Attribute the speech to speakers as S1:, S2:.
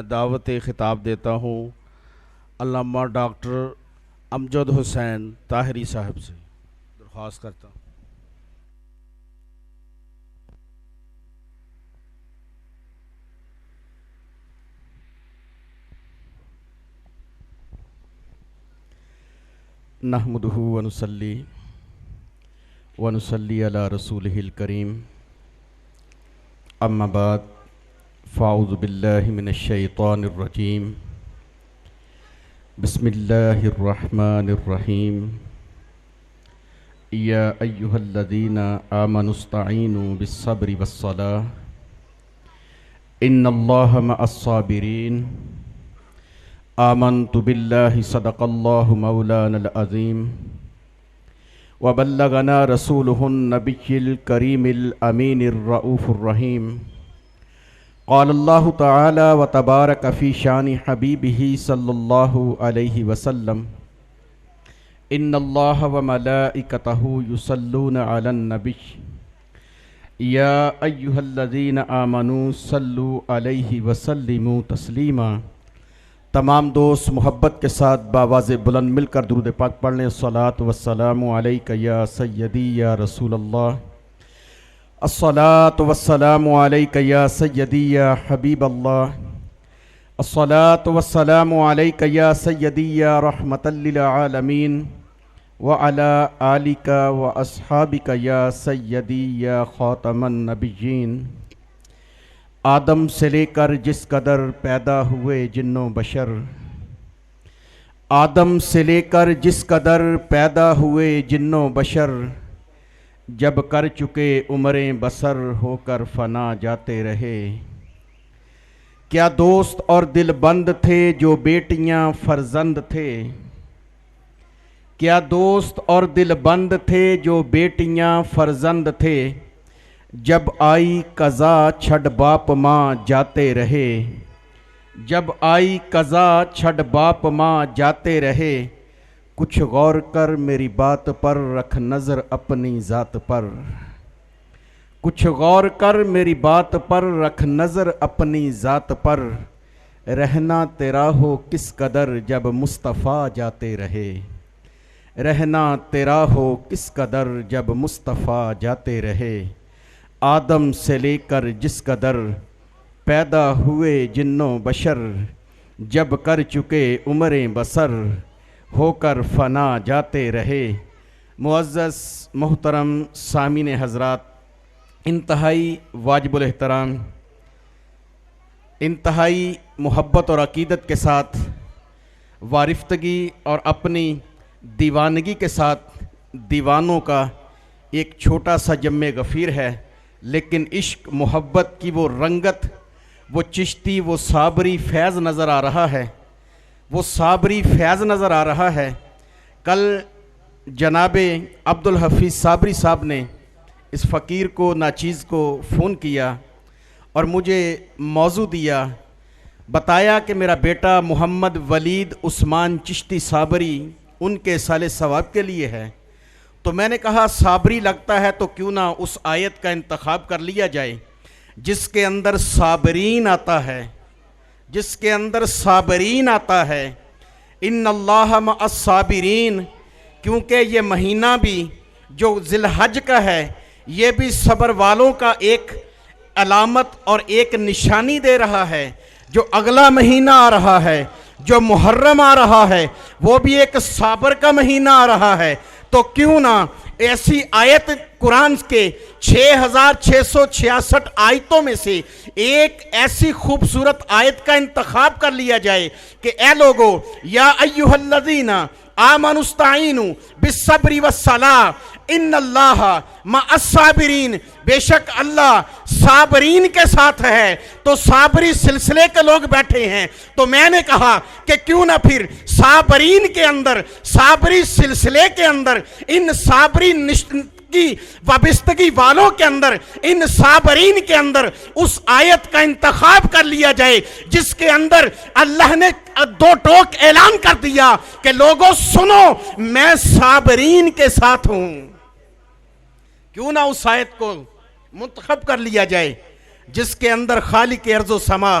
S1: دعوت خطاب دیتا ہوں علامہ ڈاکٹر امجد حسین طاہری صاحب سے درخواست کرتا ہوں۔ نحمدہ ونصلی علی رسولہ الکریم، اما بعد فاعوذ باللہ من الشیطان الرجیم، بسم اللہ الرحمن الرحیم، یا ایہا الذین آمنوا استعینوا بالصبر والصلاۃ ان اللہ مع الصابرین، آمنت باللہ صدق اللہ مولانا العظیم، وبلغنا رسولہ النبی الکریم الامین الرؤوف الرحیم، قال اللہ تعالی وتبارک فی شان حبیبہ صلی اللہ علیہ وسلم، ان اللہ وملائکتہ یصلون علی النبی یا ایہا الذین آمنوا صلوا علیہ وسلموا تسلیما۔ تمام دوست محبت کے ساتھ بآواز بلند مل کر درود پاک پڑھ لیں۔ الصلاۃ والسلام علیک یا سیدی یا رسول اللہ، الصلاۃ والسلام علیک یا سیدی یا حبیب اللہ، الصلاۃ والسلام علیک یا سیدی یا رحمۃ للعالمین، وعلی آلک واصحابک یا سیدی یا خاتم النبیین۔ آدم سے لے کر جس قدر پیدا ہوئے جن و بشر، آدم سے لے کر جس قدر پیدا ہوئے جن و بشر، جب کر چکے عمریں بسر ہو کر فنا جاتے رہے۔ کیا دوست اور دل بند تھے جو بیٹیاں فرزند تھے، کیا دوست اور دل بند تھے جو بیٹیاں فرزند تھے، جب آئی قضا چھڈ باپ ماں جاتے رہے۔ جب آئی قضا چھڈ باپ ماں جاتے رہے، کچھ غور کر میری بات پر رکھ نظر اپنی ذات پر، کچھ غور کر میری بات پر رکھ نظر اپنی ذات پر، رہنا تیرا ہو کس قدر جب مصطفیٰ جاتے رہے، رہنا تیرا ہو کس قدر جب مصطفیٰ جاتے رہے۔ آدم سے لے کر جس قدر پیدا ہوئے جن و بشر، جب کر چکے عمریں بسر ہو کر فنا جاتے رہے۔ معزز محترم سامعین حضرات، انتہائی واجب الاحترام، انتہائی محبت اور عقیدت کے ساتھ، وارفتگی اور اپنی دیوانگی کے ساتھ دیوانوں کا ایک چھوٹا سا جمع غفیر ہے، لیکن عشق محبت کی وہ رنگت، وہ چشتی، وہ صابری فیض نظر آ رہا ہے، وہ صابری فیض نظر آ رہا ہے۔ کل جناب عبدالحفیظ صابری صاحب نے اس فقیر کو ناچیز کو فون کیا اور مجھے موضوع دیا، بتایا کہ میرا بیٹا محمد ولید عثمان چشتی صابری ان کے سال ثواب کے لیے ہے۔ تو میں نے کہا صابری لگتا ہے تو کیوں نہ اس آیت کا انتخاب کر لیا جائے جس کے اندر صابرین آتا ہے، جس کے اندر صابرین آتا ہے، ان اللہ مع الصابرین، کیونکہ یہ مہینہ بھی جو ذی الحج کا ہے یہ بھی صبر والوں کا ایک علامت اور ایک نشانی دے رہا ہے۔ جو اگلا مہینہ آ رہا ہے، جو محرم آ رہا ہے، وہ بھی ایک صابر کا مہینہ آ رہا ہے۔ تو کیوں نہ ایسی آیت قرآن کے 6666 آیتوں میں سے ایک ایسی خوبصورت آیت کا انتخاب کر لیا جائے کہ اے لوگو، یا ایہا الذین آمنوا استعینوا بالصبر والصلاۃ ان اللہ مع الصابرین، بے شک اللہ صابرین کے ساتھ ہے۔ تو صابری سلسلے کے لوگ بیٹھے ہیں، تو میں نے کہا کہ کیوں نہ پھر صابرین کے اندر، صابری سلسلے کے اندر، ان صابری کی وابستگی والوں کے اندر، ان صابرین کے اندر اس آیت کا انتخاب کر لیا جائے جس کے اندر اللہ نے دو ٹوک اعلان کر دیا کہ لوگوں سنو، میں صابرین کے ساتھ ہوں۔ کیوں نہ اس آیت کو منتخب کر لیا جائے جس کے اندر خالق ارض و سما